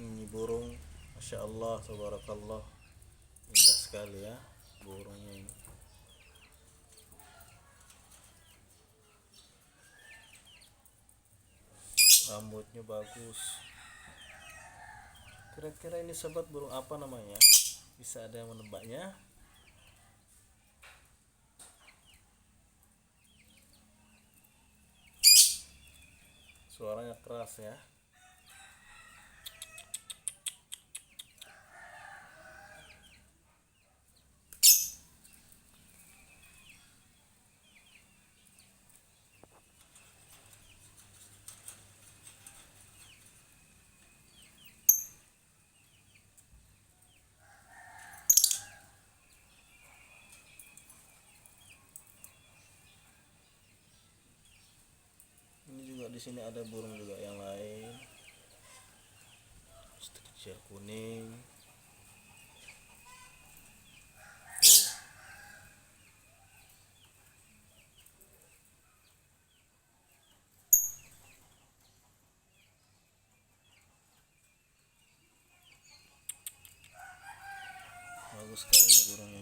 Ini burung, masya Allah, tabarakallah, indah sekali ya burungnya ini. Rambutnya bagus. Kira-kira ini sobat burung apa namanya? Bisa ada yang menebaknya? Suaranya keras ya. Ini juga di sini ada burung juga yang lain. Kecil kuning. Tuh. Bagus sekali nih burungnya.